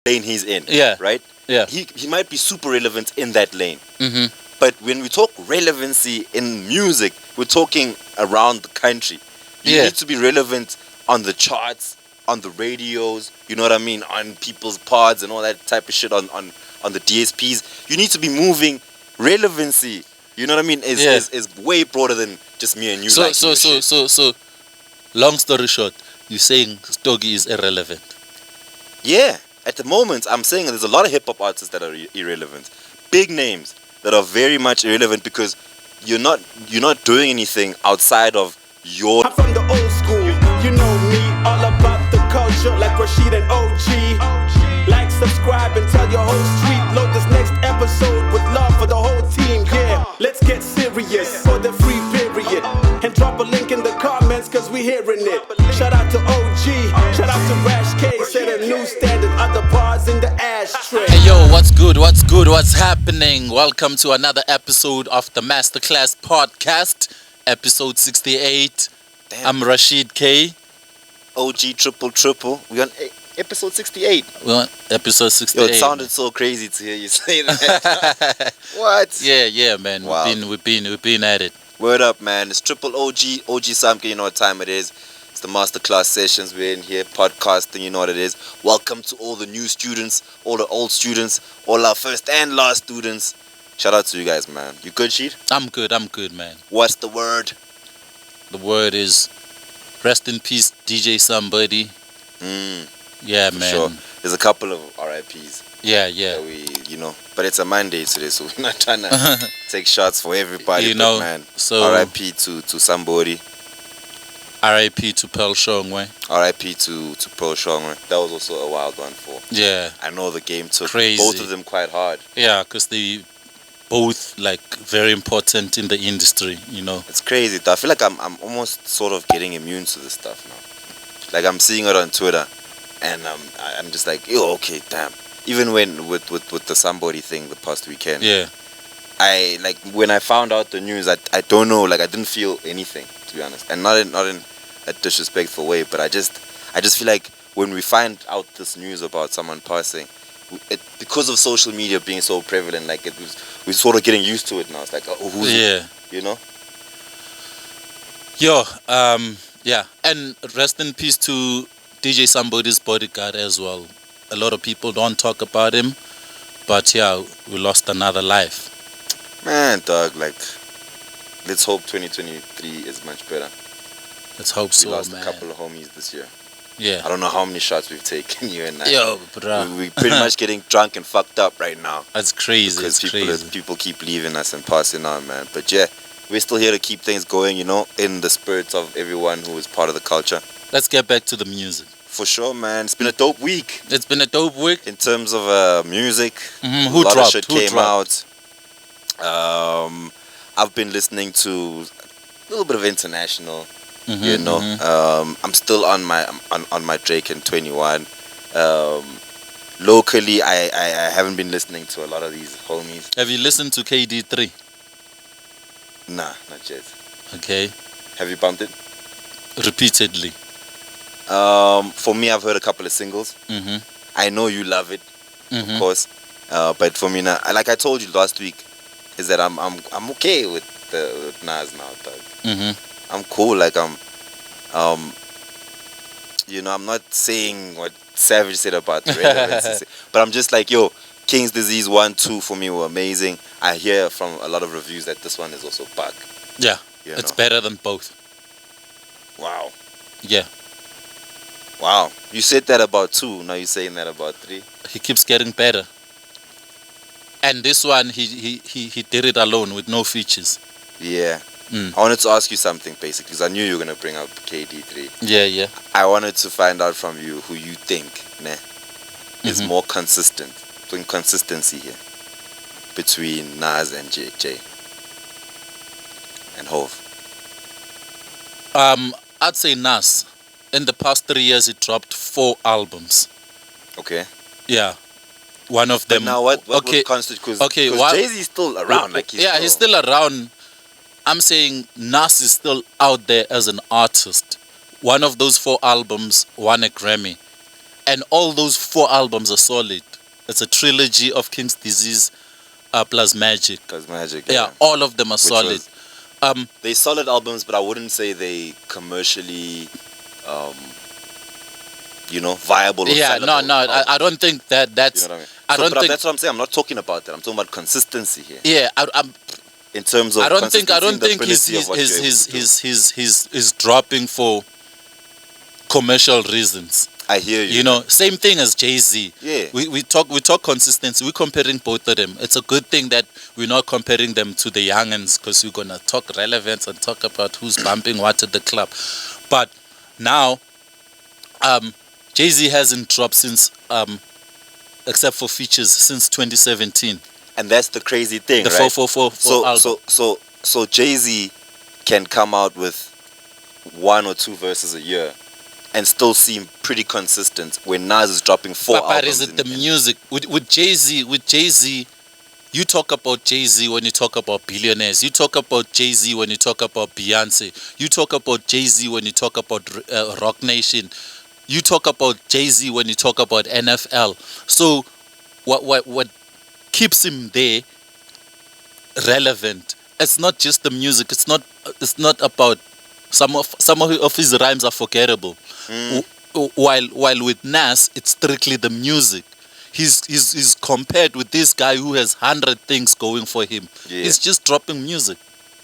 lane he's in. Yeah. Right? Yeah. He might be super relevant in that lane. Mm-hmm. But when we talk relevancy in music, we're talking around the country. You need to be relevant on the charts, on the radios, you know what I mean, on people's pods and all that type of shit, on the DSPs. You need to be moving relevancy. You know what I mean? Is way broader than just me and you. So, long story short, you're saying Stogie is irrelevant. Yeah. At the moment, I'm saying there's a lot of hip hop artists that are irrelevant. Big names that are very much irrelevant because you're not doing anything outside of your. I'm from the old school, you know me, all about the culture, like Rashid and OG. Like, subscribe, and tell your whole street. Load this next episode with love for the whole team. Yeah, let's get serious for the free period, and drop a link in the comments, cause we hearing it. Shout out to OG, shout out to Rash K, set a new standard, other bars in the ashtray. Hey yo, what's good, what's happening? Welcome to another episode of the Masterclass Podcast, episode 68. Damn. I'm Rashid K. OG triple. We on episode 68. We're on episode 68. Yo, it sounded so crazy to hear you say that. What? Yeah, man. Wow. We've been at it. Word up, man. It's triple OG Samke, you know what time it is. It's the masterclass sessions. We're in here podcasting, you know what it is. Welcome to all the new students, all the old students, all our first and last students. Shout out to you guys, man. You good, Sheet? I'm good, man. What's the word? The word is rest in peace, DJ Somebody. Yeah, For man. sure. There's a couple of RIPs. Yeah. That we, but it's a Monday today, so we're not trying to take shots for everybody. But man, so RIP to somebody. RIP to Pearl Shongwe. RIP to Pearl Shongwe. That was also a wild one for. Yeah. I know the game took Crazy. both of them quite hard. Yeah, because they both like very important in the industry, you know. It's crazy though. I feel like I'm almost sort of getting immune to this stuff now. Like I'm seeing it on Twitter, and I'm just like, yo, okay, damn. Even when with the somebody thing the past weekend. Yeah. I like when I found out the news. I don't know. Like I didn't feel anything, to be honest, and not in a disrespectful way. But I just feel like when we find out this news about someone passing, because of social media being so prevalent, like we're sort of getting used to it now. It's like, oh, who's it? You know? Yo, yeah, and rest in peace to DJ Somebody's bodyguard as well. A lot of people don't talk about him, but yeah, we lost another life. Man, dog, like, let's hope 2023 is much better. Let's hope so, we lost man. a couple of homies this year. Yeah. I don't know how many shots we've taken, you and I. Yo, bruh. We're pretty much getting drunk and fucked up right now. That's crazy. Because people keep leaving us and passing on, man. But yeah, we're still here to keep things going, in the spirit of everyone who is part of the culture. Let's get back to the music. For sure, man. It's been a dope week. It's been a dope week. In terms of music. Mm-hmm. A lot of shit came out. I've been listening to a little bit of international, I'm still on my Drake and 21. Locally, I haven't been listening to a lot of these homies. Have you listened to KD3? Nah, not yet. Okay. Have you bumped it? Repeatedly. For me, I've heard a couple of singles. Mm-hmm. I know you love it, of course. But for me now, like I told you last week, is that I'm okay with Nas now, dog. Mm-hmm. I'm cool. Like I'm not saying what Savage said about the relevancy, but I'm just like, yo, King's Disease 1, 2 for me were amazing. I hear from a lot of reviews that this one is also bug. Yeah, it's better than both. Wow. Yeah. Wow. You said that about 2, now you're saying that about 3. He keeps getting better. And this one, he did it alone with no features. Yeah. I wanted to ask you something, basically, because I knew you were going to bring up KD3. Yeah. I wanted to find out from you who you think is more consistent, doing consistency here, between Nas and J and Hov. I'd say Nas. In the past 3 years, he dropped 4 albums. Okay. Yeah. One of them. But now what would constitute? Because Jay-Z is still around. He's still around. I'm saying Nas is still out there as an artist. One of those 4 albums won a Grammy. And all those 4 albums are solid. It's a trilogy of King's Disease plus Magic. Plus Magic. Yeah, all of them are solid. They solid albums, but I wouldn't say they commercially, viable. Or sellable. I don't think that's. You know what I mean? I don't think that's what I'm saying. I'm not talking about that. I'm talking about consistency here. Yeah, I'm. In terms of I don't think he's dropping for commercial reasons. I hear you. You know, same thing as Jay-Z. Yeah. We talk consistency. We're comparing both of them. It's a good thing that we're not comparing them to the youngins, because we're gonna talk relevance and talk about who's bumping what at the club. But now, Jay-Z hasn't dropped since, except for features, since 2017. And that's the crazy thing, the right? 444 album. So Jay-Z can come out with 1 or 2 verses a year and still seem pretty consistent when Nas is dropping 4 albums. But is it the music? With Jay-Z, you talk about Jay-Z when you talk about billionaires. You talk about Jay-Z when you talk about Beyonce. You talk about Jay-Z when you talk about Rock Nation. You talk about Jay-Z when you talk about NFL. So what keeps him there relevant? It's not just the music. It's not about some of his rhymes are forgettable. While with Nas, it's strictly the music. He's compared with this guy who has 100 things going for him. Yeah. He's just dropping music.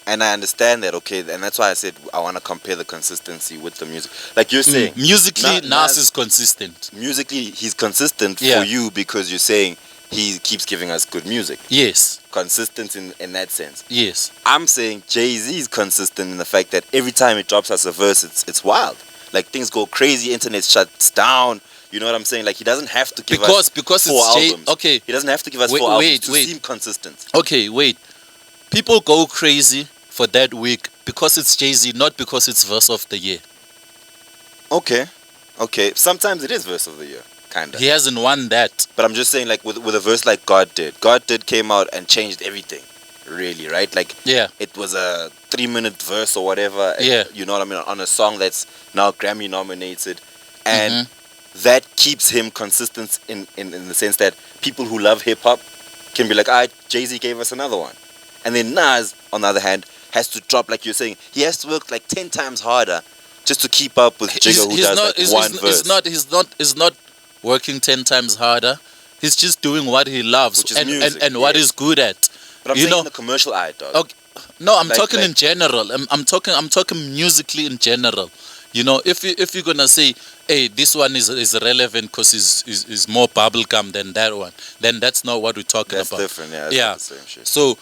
And I understand that, okay, and that's why I said I want to compare the consistency with the music. Like you're saying, musically, Nas is consistent. Musically, he's consistent for you because you're saying he keeps giving us good music. Yes. Consistent in that sense. Yes. I'm saying Jay-Z is consistent in the fact that every time he drops us a verse, it's wild. Like things go crazy, internet shuts down. You know what I'm saying? Like he doesn't have to give us because 4 albums. Okay. He doesn't have to give us 4 albums to seem consistent. Okay, wait. People go crazy for that week because it's Jay-Z, not because it's verse of the year. Okay. Sometimes it is verse of the year, kinda. He hasn't won that. But I'm just saying, like with a verse like God Did came out and changed everything. Really, right? Like it was a 3-minute verse or whatever. Yeah. You know what I mean? On a song that's now Grammy nominated. And that keeps him consistent in the sense that people who love hip hop can be like, Jay-Z gave us another one. And then Nas, on the other hand, has to drop, like you're saying, he has to work like 10 times harder just to keep up with Jigga, who does one verse. He's not working 10 times harder. He's just doing what he loves and what he's good at. But I'm saying in the commercial eye, dog. Okay. No, I'm talking in general. I'm talking musically in general. You know, if you're gonna say, hey, this one is relevant because is more bubblegum than that one, then that's not what we're talking about. That's different, yeah. That's not the same shit. So,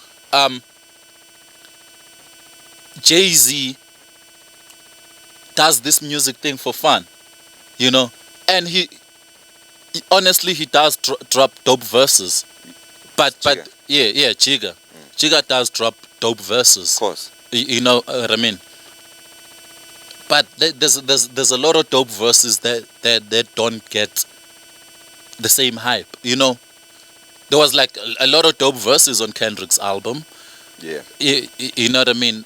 Jay-Z does this music thing for fun, you know, and he honestly does drop dope verses, but Jigga. Jigga does drop dope verses. Of course. You know what I mean? But there's a lot of dope verses that don't get the same hype. You know, there was like a lot of dope verses on Hendrixx album. Yeah. You know what I mean?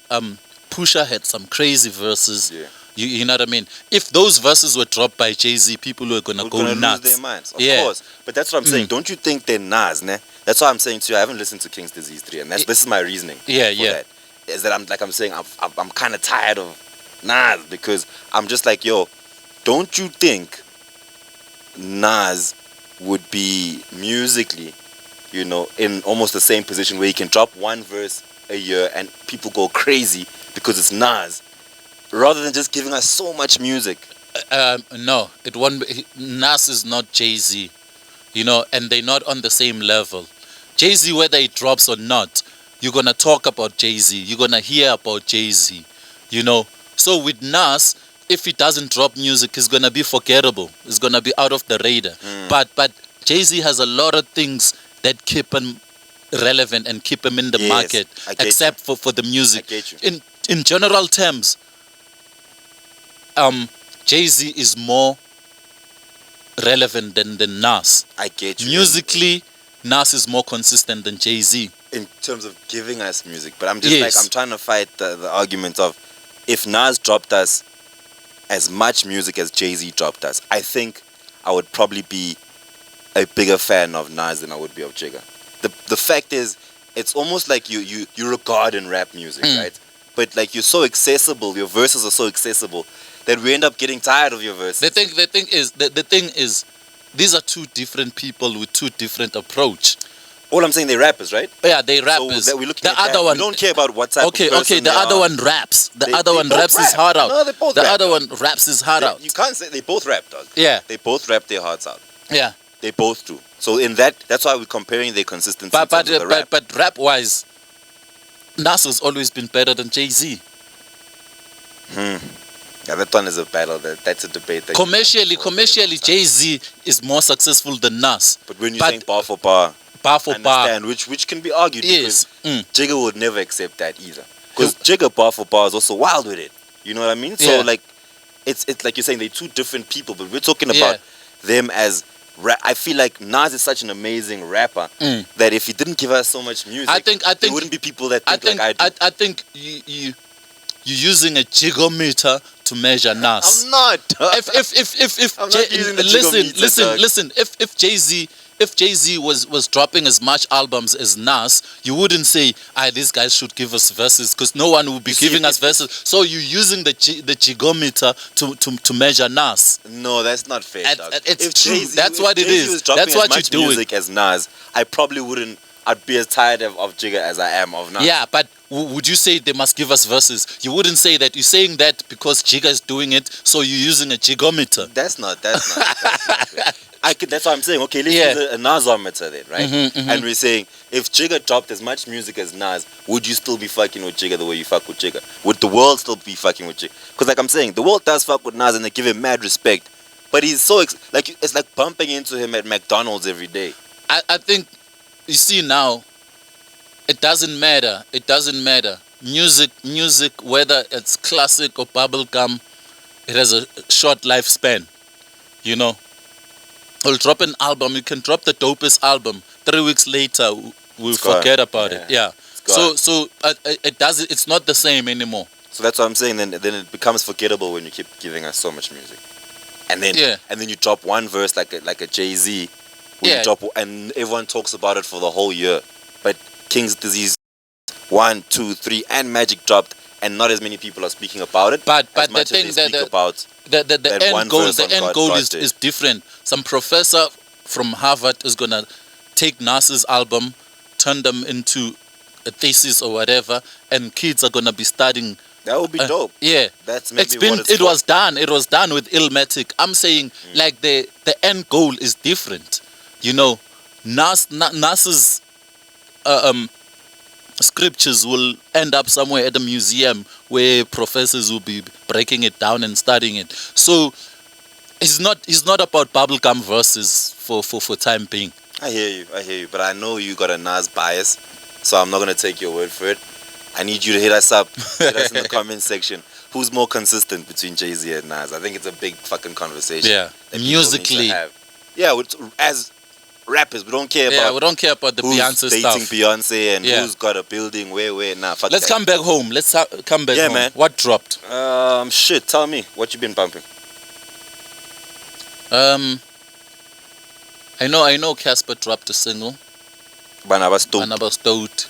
Pusha had some crazy verses. Yeah. You know what I mean? If those verses were dropped by Jay-Z, people were gonna go nuts. Lose their minds, of course. But that's what I'm saying. Don't you think they're Nas, ne? That's why I'm saying to you, I haven't listened to King's Disease 3, and this is my reasoning. That. Is that I'm saying I'm kind of tired of Nas, because I'm just like, yo, don't you think Nas would be musically, you know, in almost the same position where he can drop one verse a year and people go crazy because it's Nas, rather than just giving us so much music? No, it won't be. Nas is not Jay-Z, you know, and they're not on the same level. Jay-Z, whether it drops or not, you're gonna talk about Jay-Z, you're gonna hear about Jay-Z, you know. So with Nas, if he doesn't drop music, it's gonna be forgettable. It's gonna be out of the radar. But Jay-Z has a lot of things that keep him relevant and keep him in the market, except for the music. I get you. In general terms, Jay-Z is more relevant than Nas. I get you. Musically, Nas is more consistent than Jay-Z. In terms of giving us music. But I'm just like, I'm trying to fight the argument of, if Nas dropped us as much music as Jay-Z dropped us, I think I would probably be a bigger fan of Nas than I would be of Jigga. The fact is, it's almost like you regard in rap music, right? But like you're so accessible, your verses are so accessible that we end up getting tired of your verses. The thing is, these are two different people with two different approach. All I'm saying, they're rappers, right? Yeah, they rappers. So we're looking the at other that. one. We don't care about what type of person Okay. The they other are. one raps. The They other one both raps rap. his heart out. No, they both the rap. other one raps his heart out. You can't say they both rap, dog. Yeah. They both rap their hearts out. Yeah. They both do. So in that's why we're comparing their consistency. But in terms of the rap. but rap wise, Nas has always been better than Jay-Z. Yeah, that one is a battle. That's a debate. Commercially, Jay-Z is more successful than Nas. But when you're saying bar for bar, Bar for bar. understand, which can be argued, Yes. because Jigga would never accept that either. Because Jigga bar for bar is also wild with it. You know what I mean? So Yeah. like, it's like you're saying they're two different people, but we're talking about them as. I feel like Nas is such an amazing rapper that if he didn't give us so much music, I think there wouldn't be people that think like I do. I think you're using a gigometer to measure Nas. I'm not. If I'm not using the gigometer, dog. listen. If Jay-Z was dropping as much albums as Nas, you wouldn't say, these guys should give us verses, because no one will be giving us verses. So you're using the gigometer to measure Nas. No, that's not fair, dog. It's If true. Jay-Z- That's if what it Jay-Z is. was dropping That's what as much you're doing. music as Nas, I probably wouldn't. I'd be as tired of Jigga as I am of Nas. Yeah, but would you say they must give us verses? You wouldn't say that. You're saying that because Jigga is doing it, so you're using a gigometer. That's not fair. That's what I'm saying. Okay, let's use a Nasometer then, right? And we're saying, if Jigga dropped as much music as Nas, would you still be fucking with Jigga the way you fuck with Jigga? Would the world still be fucking with Jigga? Because like I'm saying, the world does fuck with Nas and they give him mad respect. But he's so, it's like bumping into him at McDonald's every day. I think, you see now, it doesn't matter. It doesn't matter. Music, whether it's classic or bubblegum, it has a short lifespan. You know? We'll drop an album. You can drop the dopest album. 3 weeks later, we'll forget about it. Yeah. So it doesn't. It's not the same anymore. So that's what I'm saying. Then it becomes forgettable when you keep giving us so much music. And then you drop one verse like a Jay-Z. You drop, and everyone talks about it for the whole year. But King's Disease 1, 2, 3 and Magic dropped, and not as many people are speaking about it. But as the much thing as they speak that about the end goal is is different. Some professor from Harvard is gonna take Nas's album, turn them into a thesis or whatever, and kids are gonna be studying. That would be dope. Yeah, that's maybe it was done. It was done with Illmatic. I'm saying like the end goal is different. You know, Nas's scriptures will end up somewhere at a museum where professors will be breaking it down and studying it. So it's not about bubblegum verses for time being. I hear you, but I know you got a Nas bias, so I'm not gonna take your word for it. I need you to hit us up, hit us in the comment section. Who's more consistent between Jay-Z and Nas? I think it's a big fucking conversation. Yeah, musically. Yeah, as rappers, we don't care about. Yeah, we don't care about the Beyonce dating stuff. Beyonce and who's got a building where. Nah, fuck Let's that. come back home. Let's come back home. Man. What dropped? Shit. Tell me what you been bumping. I know Casper dropped a single. Banaba Stout.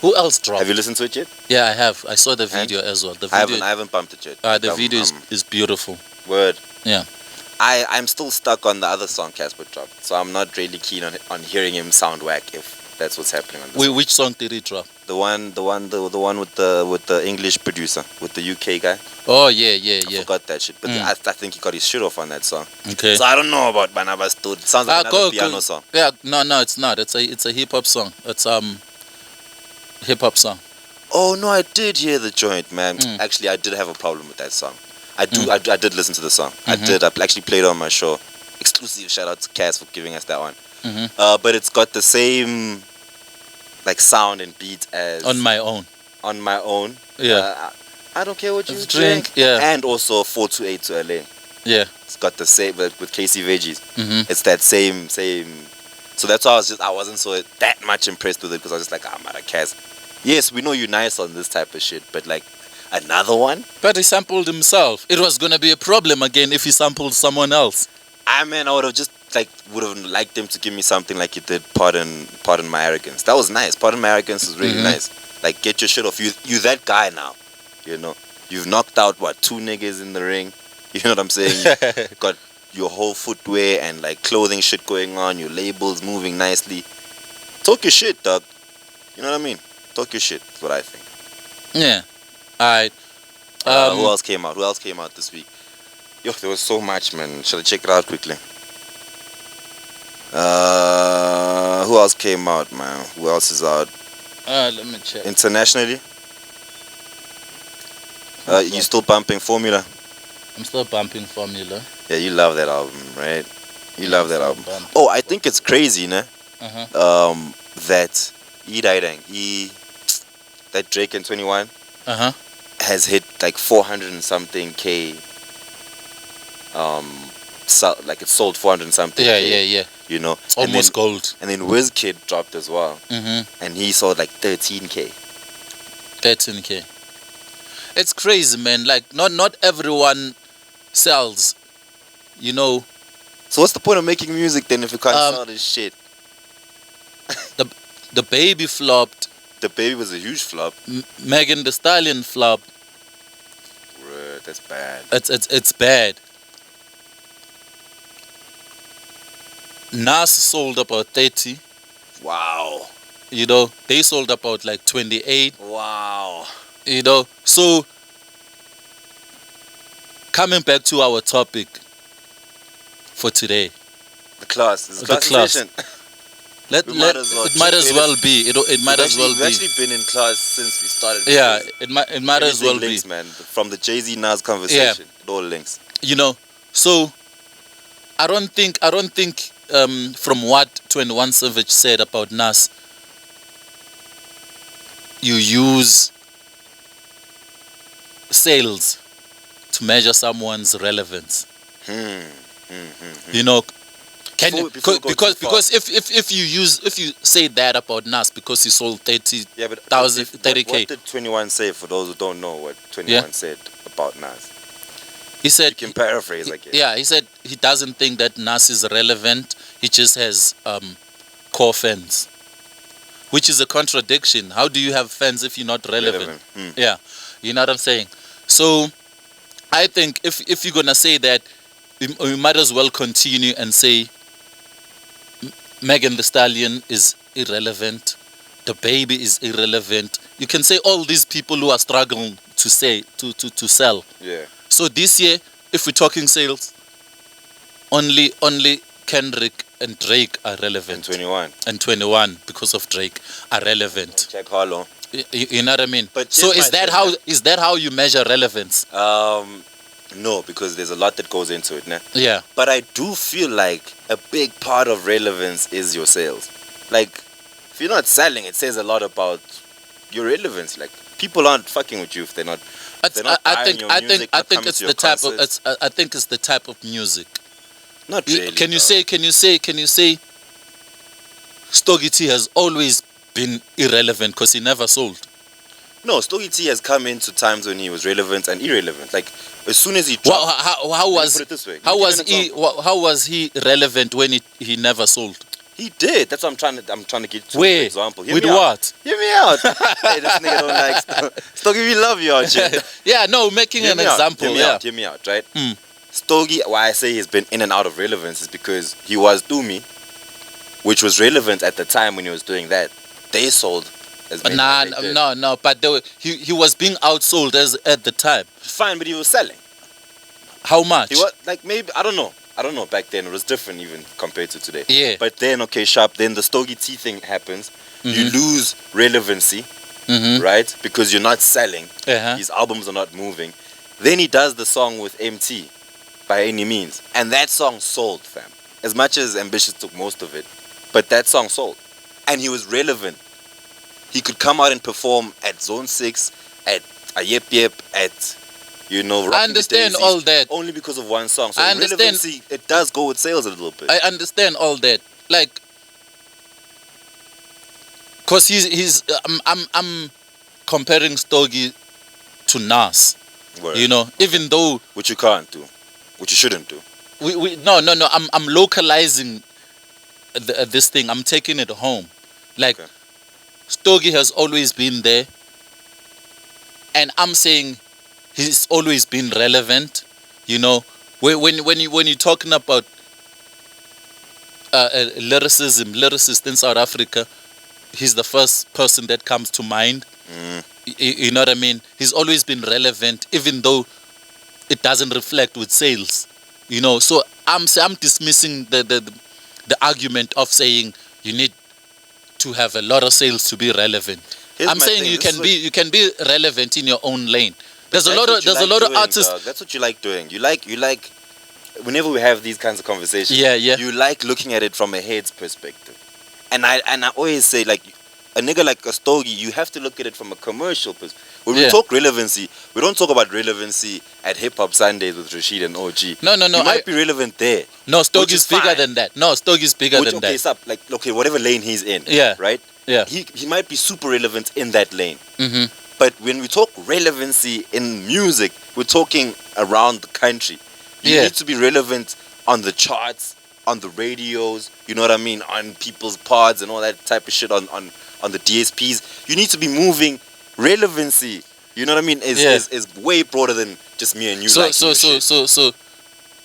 Who else dropped? Have you listened to it yet? Yeah, I have. I saw the video as well. I haven't bumped it yet. The video is beautiful. Word. Yeah. I'm still stuck on the other song Casper dropped, so I'm not really keen on hearing him sound whack if that's what's happening on this. Wait, which song did he drop? The one with the English producer, with the UK guy. Oh yeah. I forgot that shit, but I think he got his shit off on that song. Okay. So I don't know about Banaba Stout. It sounds like another piano song. Yeah, no, it's not. It's a hip hop song. It's hip hop song. Oh no, I did hear the joint, man. Actually, I did have a problem with that song. I did listen to the song. I actually played it on my show. Exclusive shout out to Cass for giving us that one. But it's got the same like sound and beat as On My Own. Yeah. I don't care what you drink. Yeah. And also 428 to LA. Yeah. It's got the same, but with Casey Veggies. It's that same. So that's why I wasn't so that much impressed with it, because I was just like, I'm not a Cass. Yes, we know you're nice on this type of shit, but like another one. But he sampled himself. It was gonna be a problem again if he sampled someone else. I would have just would have liked them to give me something like you did. Pardon my arrogance. That was nice. Pardon my arrogance was really nice. Like, get your shit off. You that guy now. You know, you've knocked out 2 niggas in the ring. You know what I'm saying? You got your whole footwear and clothing shit going on. Your labels moving nicely. Talk your shit, dog. You know what I mean? Talk your shit. That's what I think. Yeah. All right. Who else came out? Who else came out this week? Yo, there was so much, man. Shall I check it out quickly? Who else came out, man? Who else is out? Let me check. Internationally? You still bumping Formula? I'm still bumping Formula. Yeah, you love that album, right? You love that album. Oh, I think it's crazy, nah? That that Drake and 21 has hit 400 and something K. It sold 400 and something. Yeah. You know, it's almost gold. And then WizKid dropped as well, and he sold 13K. 13K. It's crazy, man. Not everyone sells. You know. So what's the point of making music then if you can't sell this shit? The Baby flopped. The Baby was a huge flop. Megan Thee Stallion flopped. Bruh, that's bad. It's bad. Nas sold about 30. Wow. You know, they sold about 28. Wow. You know, so coming back to our topic for today. The class. It's the class. It might as well be. It might as well be. We've actually been in class since we started. Yeah, it might as well links, be. Man. From the Jay-Z Nas conversation, it all links. You know, so I don't think from what 21 Savage said about Nas, you use sales to measure someone's relevance. You know, because if you say that about Nas because he sold 30K. What did 21 say for those who don't know what 21 said about Nas? He said, you can paraphrase, I guess. Yeah, he said he doesn't think that Nas is relevant. He just has core fans, which is a contradiction. How do you have fans if you're not relevant? Yeah, you know what I'm saying? So I think if you're gonna say that, we might as well continue and say Megan Thee Stallion is irrelevant, the Baby is irrelevant. You can say all these people who are struggling to sell. Yeah. So this year, if we're talking sales, only Kendrick and Drake are relevant. And 21 because of Drake are relevant. Check Harlow. You know what I mean? But so is that how you measure relevance? No, because there's a lot that goes into it, nah? Yeah. But I do feel like a big part of relevance is your sales. If you're not selling, it says a lot about your relevance. People aren't fucking with you if they're not. I think it's the type of music. Not really. Can you say Stogie T has always been irrelevant because he never sold? No, Stogie T has come into times when he was relevant and irrelevant. As soon as he dropped, how was he relevant when he never sold? He did. That's what I'm trying to get to. Where? For example. With what? Hear me out. Hey, this nigga don't like Stogie. We love you out here. Yeah, no, making an example. Hear me out, right? Stogie, why I say he's been in and out of relevance is because he was Doomy, which was relevant at the time when he was doing that. They sold as many as they did. No, but he was being outsold at the time. Fine, but he was selling. How much? He was maybe I don't know back then. It was different even compared to today. Yeah. But then then the Stogie T thing happens. You lose relevancy, right? Because you're not selling. His albums are not moving. Then he does the song with MT, By Any Means, and that song sold, fam. As much as Ambitious took most of it, but that song sold, and he was relevant. He could come out and perform at Zone 6, at a Yep, at I understand all that. Only because of one song. So I understand. Relevancy, it does go with sales a little bit. I understand all that. Cause I'm comparing Stogie to Nas. Word. Even though which you can't do, which you shouldn't do. No. I'm localizing this thing. I'm taking it home. Like, Okay. Stogie has always been there, and I'm saying he's always been relevant. You know, when you're talking about lyricist in South Africa, he's the first person that comes to mind. You know what I mean? He's always been relevant, even though it doesn't reflect with sales. You know, so I'm dismissing the argument of saying you need to have a lot of sales to be relevant. Here's I'm my saying thing, you can be relevant in your own lane. There's a lot That's what you of like doing, artists. dog. That's what you like doing. You like whenever we have these kinds of conversations. Yeah. You like looking at it from a head's perspective. And I always say, like, a nigga like a Stogie, you have to look at it from a commercial perspective. When we talk relevancy, we don't talk about relevancy at Hip Hop Sundays with Rashid and OG. No. You might be relevant there. No, which Stogie's is bigger fine. than that. No, Stogie's bigger than that. Stop. Like, okay, whatever lane he's in. Yeah. Right? Yeah. He might be super relevant in that lane. Mm-hmm. But when we talk relevancy in music, we're talking around the country. You need to be relevant on the charts, on the radios, you know what I mean, on people's pods and all that type of shit on the DSPs. You need to be moving relevancy. You know what I mean? Is way broader than just me and you. So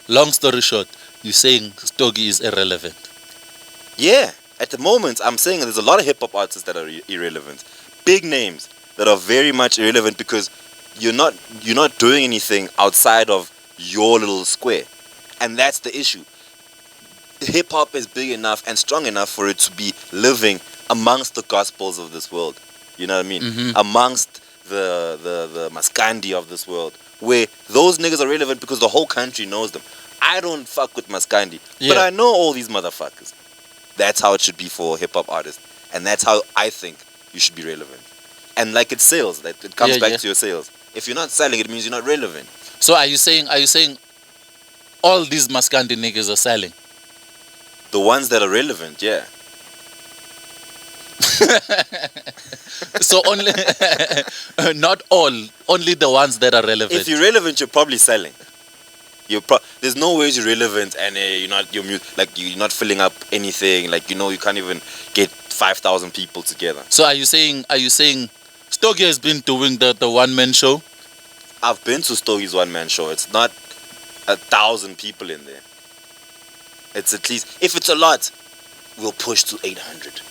long story short, you're saying Stogie is irrelevant. Yeah. At the moment, I'm saying there's a lot of hip hop artists that are irrelevant. Big names that are very much irrelevant because you're not doing anything outside of your little square. And that's the issue. Hip hop is big enough and strong enough for it to be living amongst the gospels of this world. You know what I mean? Mm-hmm. Amongst the Maskandi of this world, where those niggas are relevant because the whole country knows them. I don't fuck with Maskandi, but I know all these motherfuckers. That's how it should be for hip hop artists, and that's how I think you should be relevant. And like it's sales, that it comes back to your sales. If you're not selling, it means you're not relevant. So are you saying all these Maskandi niggas are selling? The ones that are relevant, yeah. So only not all, only the ones that are relevant. If you're relevant, you're probably selling. There's no way you're relevant and you're not filling up anything. Like, you can't even get 5,000 people together. So are you saying Stogie has been doing the one-man show? I've been to Stogie's one-man show. It's not 1,000 people in there. It's at least, if it's a lot, we'll push to 800.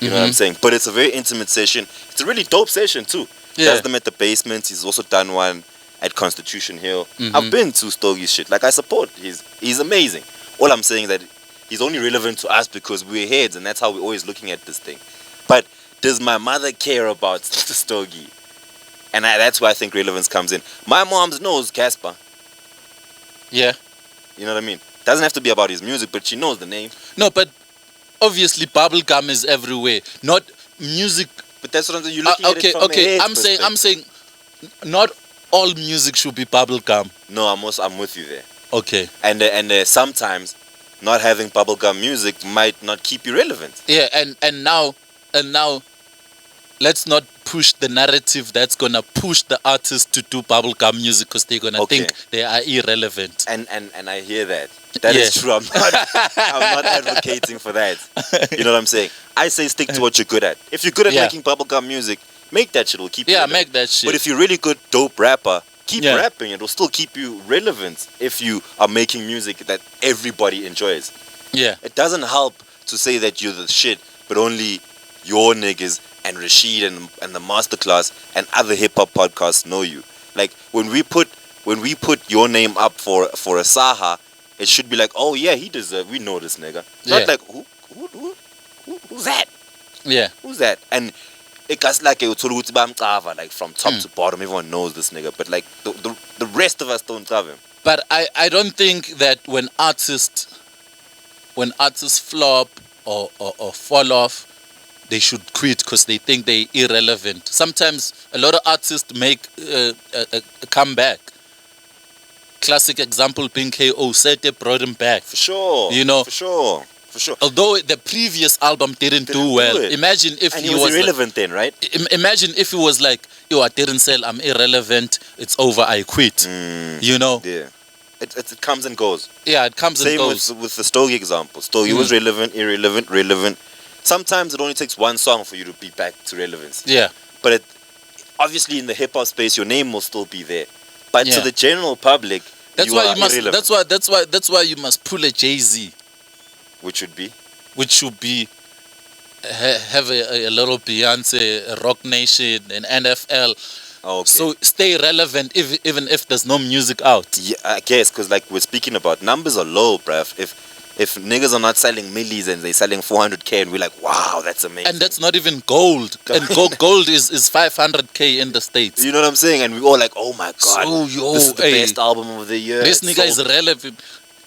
You know what I'm saying? But it's a very intimate session. It's a really dope session too. He does them at the basement. He's also done one at Constitution Hill. I've been to Stogie's shit. Like, I support. He's amazing. All I'm saying is that he's only relevant to us because we're heads, and that's how we're always looking at this thing. But does my mother care about the Stogie? And that's where I think relevance comes in. My mom's knows Casper. Yeah. You know what I mean? Doesn't have to be about his music, but she knows the name. No, but obviously bubblegum is everywhere. Not music. But that's what I'm saying. You're looking at it from a head's perspective. I'm saying not all music should be bubblegum. No, I'm with you there. Okay. And sometimes not having bubblegum music might not keep you relevant. Yeah, and now let's not push the narrative that's gonna push the artists to do bubblegum music because they're gonna think they are irrelevant. And I hear that. That is true. I'm not advocating for that. You know what I'm saying? I say stick to what you're good at. If you're good at making bubblegum music, make that shit. It'll keep you relevant. Make that shit. But if you're really good, dope rapper, keep rapping. It'll still keep you relevant if you are making music that everybody enjoys. Yeah. It doesn't help to say that you're the shit, but only your niggas and Rashid and the Masterclass and other hip hop podcasts know you. Like, when we put your name up for a Saha, it should be like, oh yeah, he deserves. We know this nigga. Not like who's that? Yeah. Who's that? And it gets like like from top to bottom, everyone knows this nigga. But like the rest of us don't have him. But I don't think that when artists flop or fall off, they should quit because they think they're irrelevant. Sometimes a lot of artists make a comeback. Classic example being KO. Sete brought him back. For sure. For sure. Although the previous album didn't do well. Imagine if he was irrelevant then, right? Imagine if he was like, yo, I didn't sell, I'm irrelevant, it's over, I quit. Yeah. It comes and goes. Yeah, it comes and Same goes. with the Stogie example. Stogie was relevant, irrelevant, relevant. Sometimes it only takes one song for you to be back to relevance. Yeah. But obviously in the hip hop space, your name will still be there. But Yeah. to the general public, That's you why are you must. irrelevant. That's why you must pull a Jay-Z, Which would be which should be have a little Beyonce, a Rock Nation, an NFL. okay. So stay relevant even if there's no music out. Yeah, I guess because like we're speaking about numbers are low, bruv. If niggas are not selling millies and they're selling 400K and we're like, wow, that's amazing. And that's not even gold. And gold is 500K in the States. You know what I'm saying? And we all like, oh my god, So, yo, this is the hey, best album of the year. This It's nigga is sold relevant.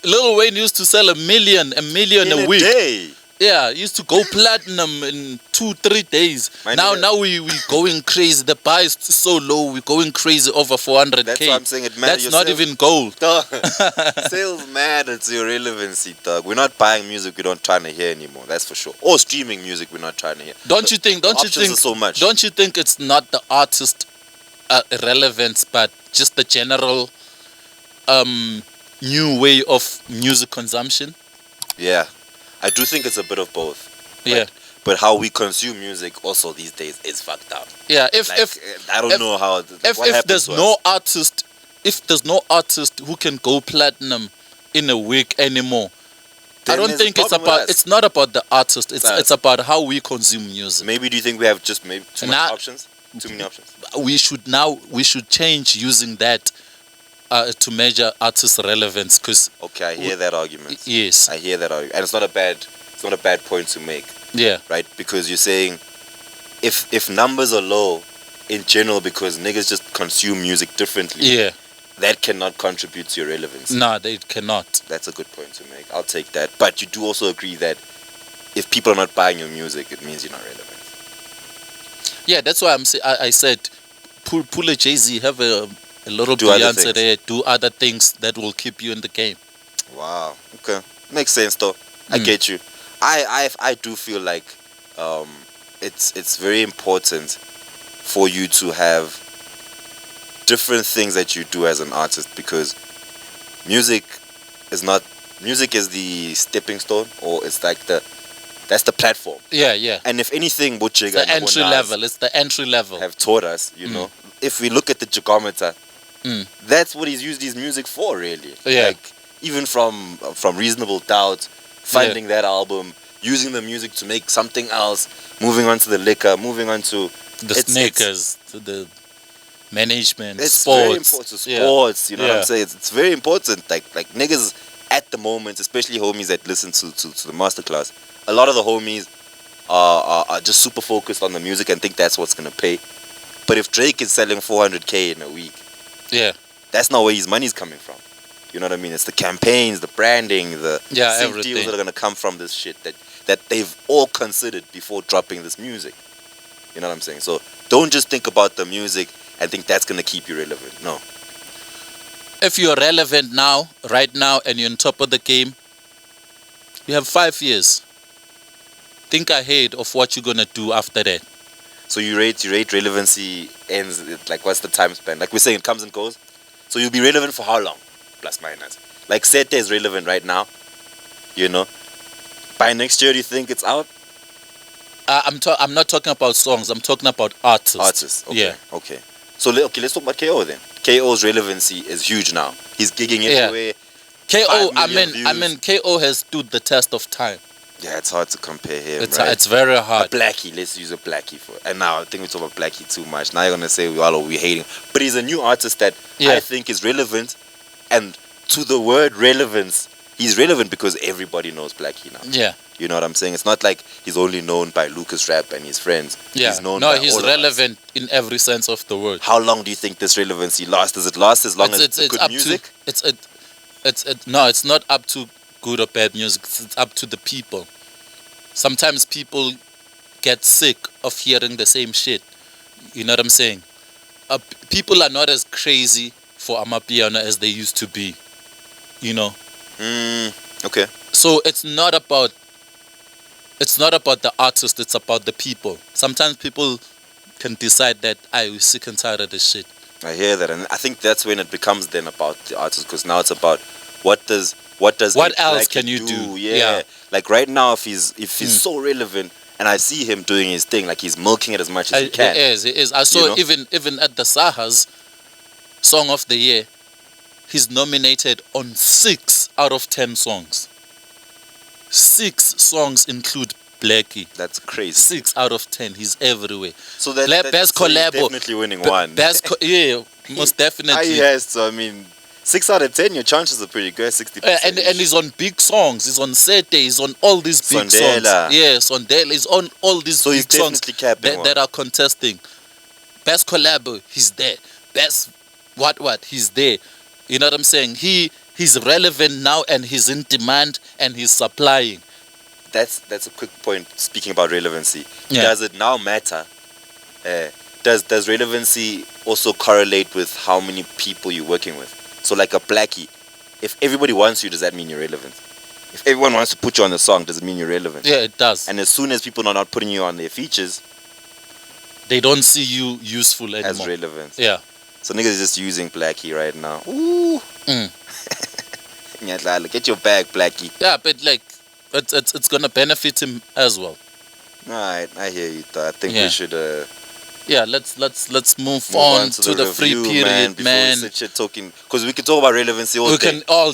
Lil Wayne used to sell a million in a week. day. Yeah, used to go platinum in 2-3 days. My Now nigga. we going crazy. The buy is so low. We're going crazy over 400K. That's what I'm saying. It matters. That's not even gold. Dog. Sales matter to your relevancy, dog. We're not buying music we don't trying to hear anymore. That's for sure. Or streaming music we're not trying to hear. Don't you think? Don't you options think? are so much. Don't you think it's not the artist relevance, but just the general new way of music consumption? Yeah, I do think it's a bit of both. Yeah. But how we consume music also these days is fucked up. Yeah. If I don't know how. What if happens there's to no us. artist who can go platinum in a week anymore, Then I don't there's a think it's problem with about. us. It's not about the artist. us. It's about how we consume music. Maybe do you think we have just maybe too much Nah. options? Too many options. We should change using that to measure artist relevance. Cause Okay, I hear that argument. yes, I hear that argument, and it's not a bad point to make, yeah, right? Because you're saying if numbers are low in general because niggas just consume music differently, yeah. that cannot contribute to your relevance. No, they cannot. That's a good point to make. I'll take that. But you do also agree that if people are not buying your music, it means you're not relevant. Yeah, that's why I said pull a Jay-Z, have a little Do other Beyonce things. there, do other things that will keep you in the game. Wow. Okay. Makes sense though. I get you. I do feel like it's very important for you to have different things that you do as an artist, because music is the stepping stone, or it's like that's the platform. Yeah, yeah. And if anything, what It's the entry level. It's the entry level. have taught us, you know, if we look at the Jigometer, that's what he's used his music for, really. Yeah. Like even from Reasonable Doubt, finding that album, using the music to make something else, moving on to the liquor, moving on to The sneakers, to the management, it's sports. very important to sports. You know what Yeah. I'm saying? It's very important. Like niggas at the moment, especially homies that listen to the masterclass, a lot of the homies are just super focused on the music and think that's what's gonna pay. But if Drake is selling 400K in a week, Yeah, that's not where his money's coming from. You know what I mean? It's the campaigns, the branding, the Yeah, sync everything. deals that are gonna come from this shit that they've all considered before dropping this music. You know what I'm saying? So don't just think about the music and think that's gonna keep you relevant. No. if you're relevant now, right now, and you're on top of the game, you have 5 years. Think ahead of what you're gonna do after that. So you rate relevancy ends like what's the time span? Like we're saying, it comes and goes. So you'll be relevant for how long? Plus minus. Like Sete is relevant right now. You know. By next year, do you think it's out? I'm not talking about songs. I'm talking about artists. Artists. Okay. Yeah. Okay. So let's talk about KO then. KO's relevancy is huge now. He's gigging Yeah. everywhere. KO. 5 million I views. mean, KO has stood the test of time. Yeah, it's hard to compare him. It's right? it's very A hard. Blackie. Let's use a Blackie for. And now I think we talk about Blackie too much. Now you're gonna say we hating, but he's a new artist that Yeah. I think is relevant, and to the word relevance, he's relevant because everybody knows Blackie now. Yeah. You know what I'm saying? It's not like he's only known by Lucas Rap and his friends. Yeah. He's known No, by he's all of us. relevant in every sense of the word. How long do you think this relevancy lasts? Does it last as long as it's good up music? to no, it's not up to good or bad music. It's up to the people. Sometimes people get sick of hearing the same shit. You know what I'm saying? People are not as crazy for Amapiano as they used to be. You know. Okay. So it's not about the artist, it's about the people. Sometimes people can decide that I was sick and tired of this shit. I hear that, and I think that's when it becomes then about the artist, because now it's about what does what What a else Blackie can you do? Yeah. Yeah. Like right now, if he's so relevant, and I see him doing his thing, like he's milking it as much as he can. It is. I saw You know? even at the Sahas Song of the Year, he's nominated on 6 out of 10 songs. 6 songs include Blackie. That's crazy. 6 out of 10. He's everywhere. So that Best so he's collabo. definitely winning one. Yeah, most definitely. Yes, so I mean, 6 out of 10, your chances are pretty good. 60%. And he's on big songs. He's on Sete. He's on all these big Sondela. songs. Yeah, Sondela. He's on all these So he's big songs definitely capping that are contesting. Best collabo, he's there. Best what, he's there. You know what I'm saying? He's relevant now, and he's in demand, and he's supplying. That's a quick point. Speaking about relevancy, Yeah. does it now matter? Does relevancy also correlate with how many people you're working with? So like a Blackie, if everybody wants you, does that mean you're relevant? If everyone wants to put you on the song, does it mean you're relevant? Yeah, it does. And as soon as people are not putting you on their features, They don't see you useful anymore. as relevant. Yeah. So niggas just using Blackie right now. Ooh. Nyadlala, get your bag, Blackie. Yeah, but like it's gonna benefit him as well. Alright, I hear you. I think Yeah. we should Yeah, let's move move on to the free review, period, before man. we sit here talking, because we could talk about relevancy all We day. can all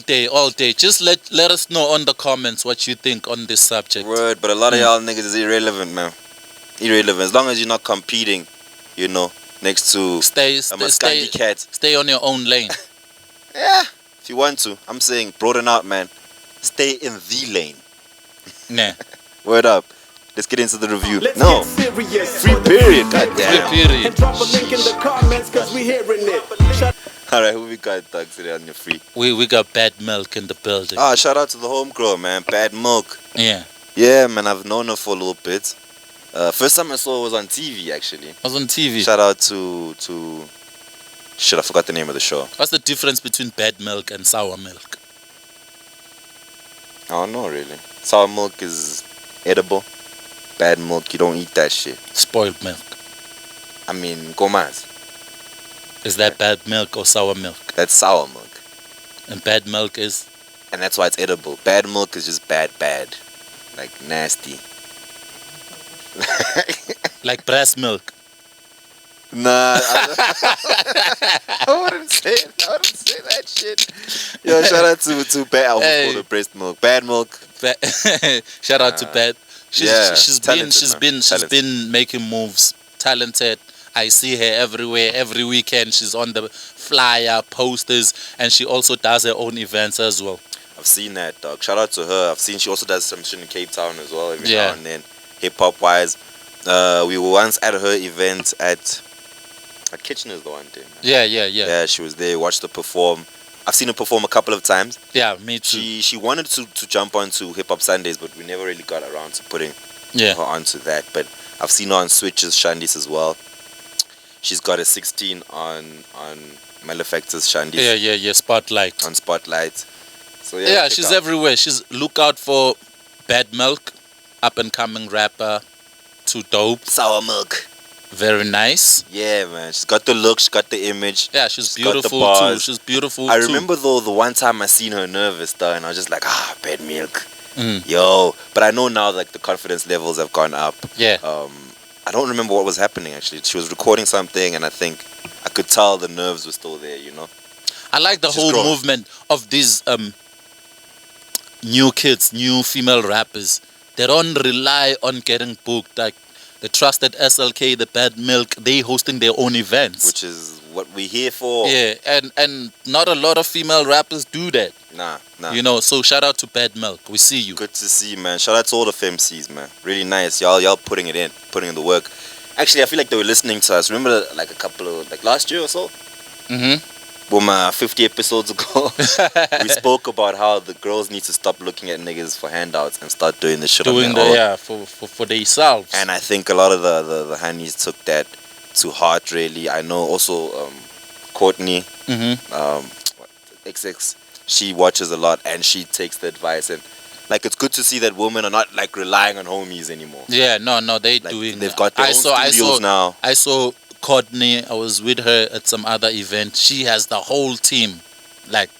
day. Just let us know on the comments what you think on this subject. Word, but a lot of y'all niggas is irrelevant, man. Irrelevant. As long as you're not competing, you know, next to Stay a Maskandi cat. stay on your own lane. Yeah, if you want to. I'm saying broaden out, man. Stay in the lane. Nah. Word up. Let's get into the review. Let's No. get serious. Free period, goddamn. Free period. And drop a link in the comments, cause we hearing it. Shut Alright, who we got, Doug, today on your free? We got Bad Milk in the building. Ah, shout out to the homegirl, man. Bad Milk. Yeah. Yeah, man, I've known her for a little bit. First time I saw her was on TV, actually. I was on TV. Shout out to shit, I forgot the name of the show. What's the difference between bad milk and sour milk? I don't know, really. Sour milk is edible. Bad milk, you don't eat that shit. Spoiled milk. I mean, gomas. Is that bad milk or sour milk? That's sour milk. And bad milk is And that's why it's edible. Bad milk is just bad. Like nasty. like breast milk. Nah, I wouldn't say it. I wouldn't say that shit. Yo, shout out to bad. I almost called her breast milk. Bad milk. Shout out to Bad. She's talented, man. been making moves. Talented. I see her everywhere. Every weekend she's on the flyer, posters, and she also does her own events as well. I've seen that, dog. Shout out to her. I've seen she also does some shit in Cape Town as well every Yeah. now and then, hip hop wise. We were once at her event at Kitchener's the one day. Man. Yeah. Yeah, she was there. Watched her perform. I've seen her perform a couple of times. Yeah, me too. She wanted to jump onto Hip Hop Sundays, but we never really got around to putting her onto that. But I've seen her on Switches, Shandis as well. She's got a 16 on Malefactor's Shandis. Yeah. Spotlight. On Spotlight. So Yeah, check she's out. everywhere. Look out for Bad Milk, up and coming rapper, too dope, Sour milk. very nice. Yeah, man. She's got the look. She's got the image. Yeah, she's She's got the beautiful too. bars. She's beautiful I too. remember though the one time I seen her nervous though, and I was just like, bad milk. Mm. Yo. But I know now like the confidence levels have gone up. Yeah. I don't remember what was happening actually. She was recording something, and I think I could tell the nerves were still there. You know. I like the She's whole grown. movement of these new kids, new female rappers. They don't rely on getting booked. Like the Trusted SLK, the Bad Milk, they hosting their own events. Which is what we're here for. Yeah, and not a lot of female rappers do that. Nah. You know, so shout out to Bad Milk. We see you. Good to see, man. Shout out to all the FMCs, man. Really nice. Y'all putting in the work. Actually, I feel like they were listening to us. Remember, like a couple of, like last year or so? Mm-hmm. 50 episodes ago, we spoke about how the girls need to stop looking at niggas for handouts and start doing the shit on their own. for themselves. And I think a lot of the honeys took that to heart, really. I know also Courtney, XX, she watches a lot and she takes the advice. And like, it's good to see that women are not like relying on homies anymore. Yeah, no, they Like, doing. they've got their own studios now. I saw Courtney. I was with her at some other event. She has the whole team, like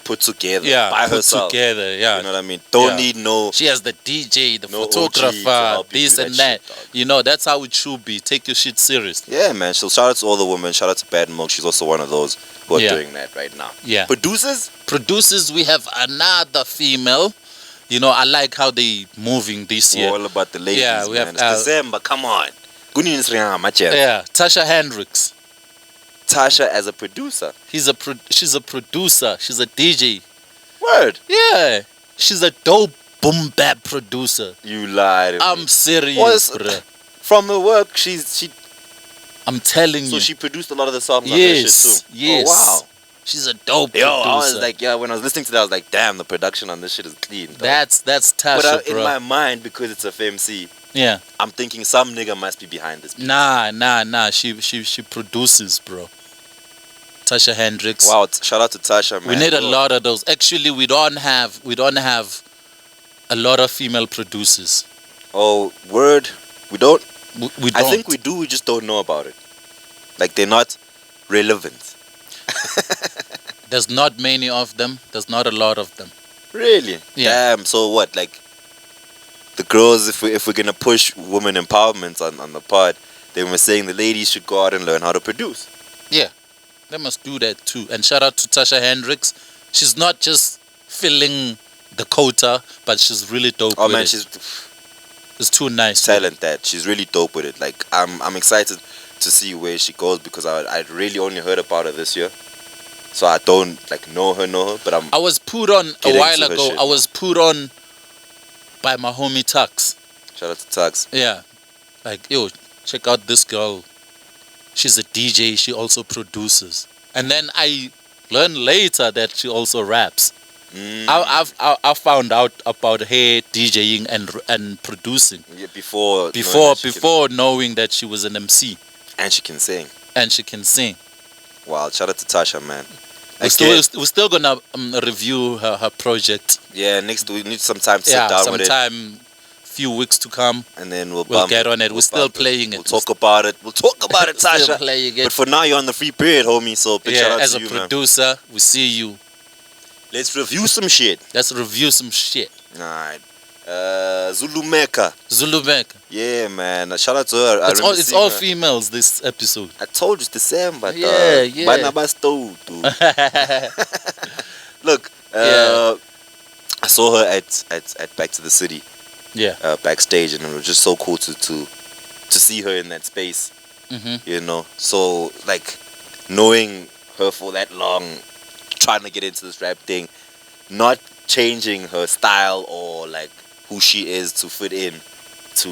put together by by herself. together. Yeah, You know what I mean? Don't Yeah. need no. She has the DJ, the No OG to photographer, help you this do and that that. shit, dog. You know, that's how it should be. Take your shit serious. Yeah, man. So shout out to all the women. Shout out to Bad Milk. She's also one of those who are Yeah. doing that right now. Yeah. Producers? Producers, we have another female. You know, I like how they moving this We're year. all about the ladies, Yeah, we man. have, It's December. Come on. Good news, Tasha Yeah, Tasha Hendrixx. as a producer. She's a producer. She's a DJ. Word. Yeah, she's a dope boom bap producer. You lied. to me. I'm serious, Was- bruh. From her work, she I'm telling so you. she produced a lot of the songs on that shit Yes, too. yes. Oh, wow. She's a dope Yo, producer. I was like, yeah, when I was listening to that, I was like, damn, the production on this shit is clean. dog. that's Tasha, But in bro. my mind, because it's a FMC, Yeah. I'm thinking some nigga must be behind this. Nah. She produces, bro. Tasha Hendrixx. Wow, shout out to Tasha, man. We need a Bro. lot of those. Actually, we don't have a lot of female producers. Oh, word. We don't. We don't. I think we do. We just don't know about it. Like they're not relevant. There's not many of them. There's not a lot of them. Really? Yeah. Damn. So what? Like the girls, if we're gonna push women empowerment on the pod, then we're saying the ladies should go out and learn how to produce. Yeah, they must do that too. And shout out to Tasha Hendrixx. She's not just filling the quota, but she's really dope. Oh with man, it. she's It's too nice. talent. That she's really dope with it. Like I'm excited to see where she goes because I really only heard about her this year, so I don't like know her, but I'm I was put on a Get while into her ago. shit. I was put on by my homie Tux. shout out to Tux. Yeah, like yo, check out this girl. She's a DJ. She also produces. And then I learned later that she also raps. Mm. I found out about her DJing and producing Yeah, before before knowing that she was an MC and she can sing. and she can sing. Wow, shout out to Tasha, man. We're still gonna review her project. Yeah, next we need some time to sit Yeah, down with it, sometime few weeks to come. and then we'll We'll get on it. We'll We're still bump playing it. We'll talk about it. We'll talk about it, Still Tasha. playing it. But for now, you're on the free period, homie. So big shout Yeah, out as to a you, man. producer, we see you. Let's review some shit. Let's review some shit. Alright. ZuluMecca. ZuluMecca. Yeah, man. Shout out to her. It's all seeing her. females this episode. I told you it's December. Yeah, dog. yeah. Banabasto, dude. Look, Yeah. I saw her at Back to the City. Yeah. Backstage, and it was just so cool to see her in that space. Mm-hmm. You know, so like knowing her for that long, trying to get into this rap thing, not changing her style or like who she is to fit in to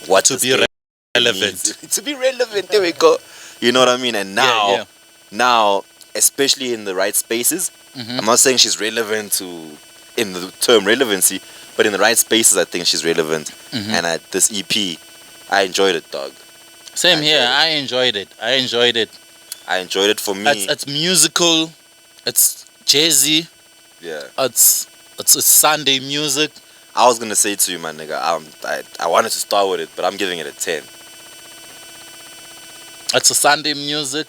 what To this be game relevant. needs. To be relevant. There we go. You know what I mean? And now, now, especially in the right spaces, Mhm. I'm not saying she's relevant in the term relevancy, but in the right spaces, I think she's relevant. Mhm. And at this EP, I enjoyed it, dog. Same I here. enjoyed it. I enjoyed it. I enjoyed it for me. It's musical. It's jazzy. Yeah. It's Sunday music. I was gonna say to you, my nigga, I wanted to start with it, but I'm giving it a 10. It's a Sunday music.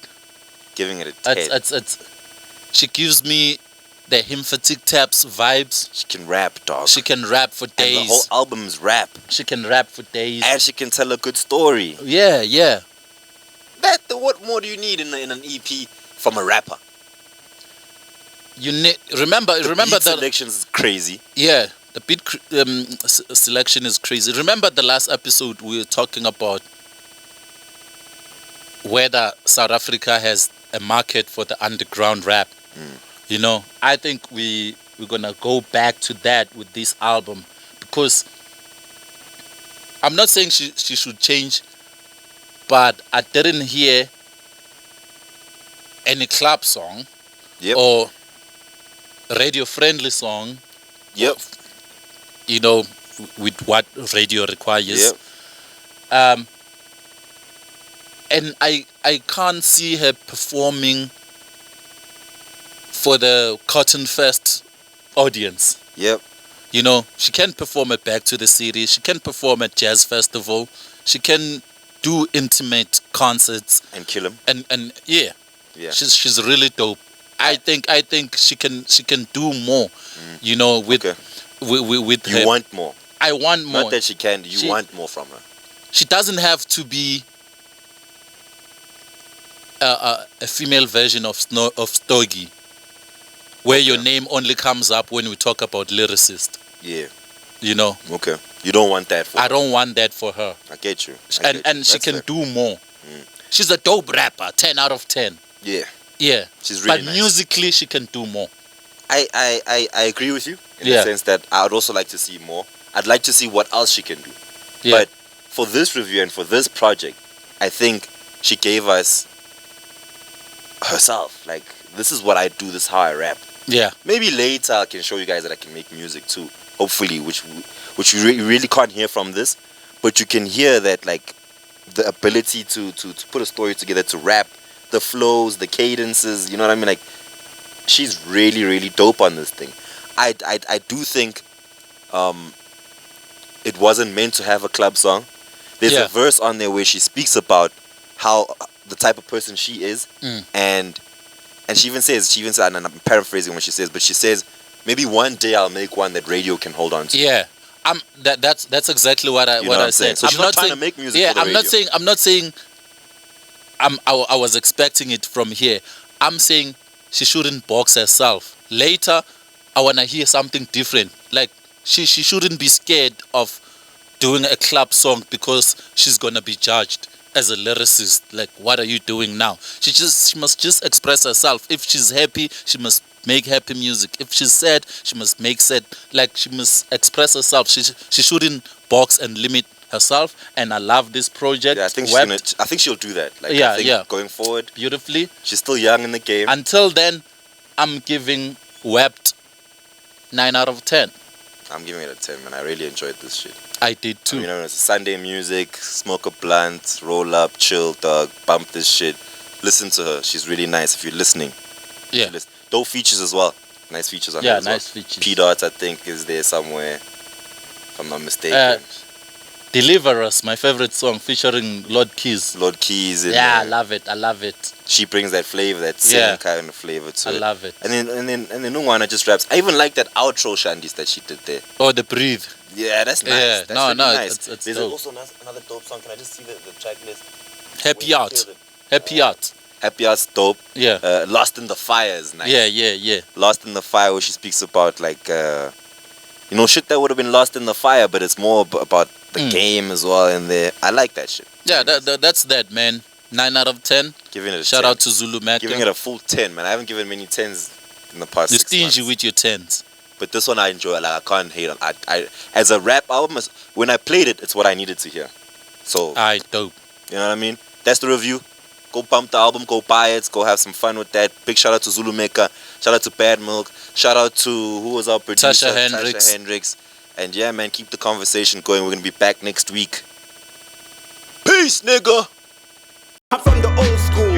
Giving it a 10. It's she gives me the Hymphatic Taps vibes. She can rap, dog. She can rap for and the days. whole album's rap, She can rap for days. and she can tell a good story. Yeah. What more do you need in an EP from a rapper? You need remember The remember beat that. selection is crazy. Yeah, the beat selection is crazy. Remember the last episode we were talking about whether South Africa has a market for the underground rap. You know, I think we're gonna go back to that with this album, because I'm not saying she should change, but I didn't hear any club song Yep. or radio friendly song, Yep. you know, with what radio requires. Yep. And I can't see her performing for the Cotton Fest audience. Yep. You know, she can perform at Back to the City. She can perform at Jazz Festival. She can do intimate concerts And kill him. and yeah, Yeah. she's really dope. I think she can do more, you know, with Okay. with You her. want more. I want more. Not that she can. You want more from her. She doesn't have to be a female version of Stogie, where your name only comes up when we talk about lyricist. Yeah. You know, Okay. You don't want that for I her. don't want that for her. I get you. And she That's can fair. do more. She's a dope rapper, 10 out of 10. Yeah. Yeah. She's really but nice. musically, she can do more. I agree with you in Yeah. the sense that I would also like to see more. I'd like to see what else she can do. Yeah. But for this review and for this project, I think she gave us herself. Like, this is what I do, this is how I rap. Yeah. Maybe later I can show you guys that I can make music too. Hopefully, which you really can't hear from this, but you can hear that, like, the ability to put a story together, to rap, the flows, the cadences. You know what I mean? Like, she's really dope on this thing. I do think it wasn't meant to have a club song. There's Yeah. a verse on there where she speaks about how the type of person she is, and she even says, and I'm paraphrasing what she says, but she says, maybe one day I'll make one that radio can hold on to. Yeah. That's exactly what I You know what I'm saying? said. So she's not trying to make music for the I'm not radio. saying I was expecting it from here. I'm saying she shouldn't box herself. Later, I wanna hear something different. Like she shouldn't be scared of doing a club song because she's gonna be judged as a lyricist. Like, what are you doing now? She must just express herself. If she's happy, she must make happy music. If she's sad, she must make sad. Like, she must express herself. She shouldn't box and limit herself. And I love this project. Yeah, I think she'll do that. Like, Yeah, I think yeah. going forward, Beautifully. she's still young in the game. Until then, I'm giving WEPT 9 out of 10. I'm giving it a 10, man. I really enjoyed this shit. I did too. You know, it's Sunday music, smoke a blunt, roll up, chill, dog, bump this shit. Listen to her. She's really nice if you're listening. Yeah. Dope features as well. Nice features on her Yeah, as nice well. features. P-Dot, I think, is there somewhere, if I'm not mistaken. Deliver Us, my favorite song featuring Lord Keys. Lord Keys. In Yeah, I there. love it. I love it. She brings that flavor, that Yeah. singing kind of flavor to I it. love it. And then Nungwana just raps. I even like that outro shandies that she did there. Oh, the Breathe. Yeah, that's nice. Yeah, That's no, really no, nice. it's There's dope. also another dope song. Can I just see the track list? Happy Out. Happy Out. Happy Out's dope. Yeah. Lost in the Fire is nice. Yeah. Lost in the Fire, where she speaks about, like, shit that would have been lost in the fire, but it's more about the game as well in there. I like that shit. Yeah, that's that, man. 9 out of 10. Giving it a Shout 10. out to ZuluMecca. Giving it a full 10, man. I haven't given many 10s in the past You're 6 months. stingy with your 10s. But this one I enjoy. Like, I can't hate on. I as a rap album, when I played it, it's what I needed to hear. So, Alright, dope. you know what I mean? That's the review. Go bump the album, go buy it, go have some fun with that. Big shout out to ZuluMecca. Shout out to Bad Milk. Shout out to, who was our producer? Tasha Hendrixx. Hendrixx. And yeah, man, keep the conversation going. We're going to be back next week. Peace, nigga. I'm from the old school.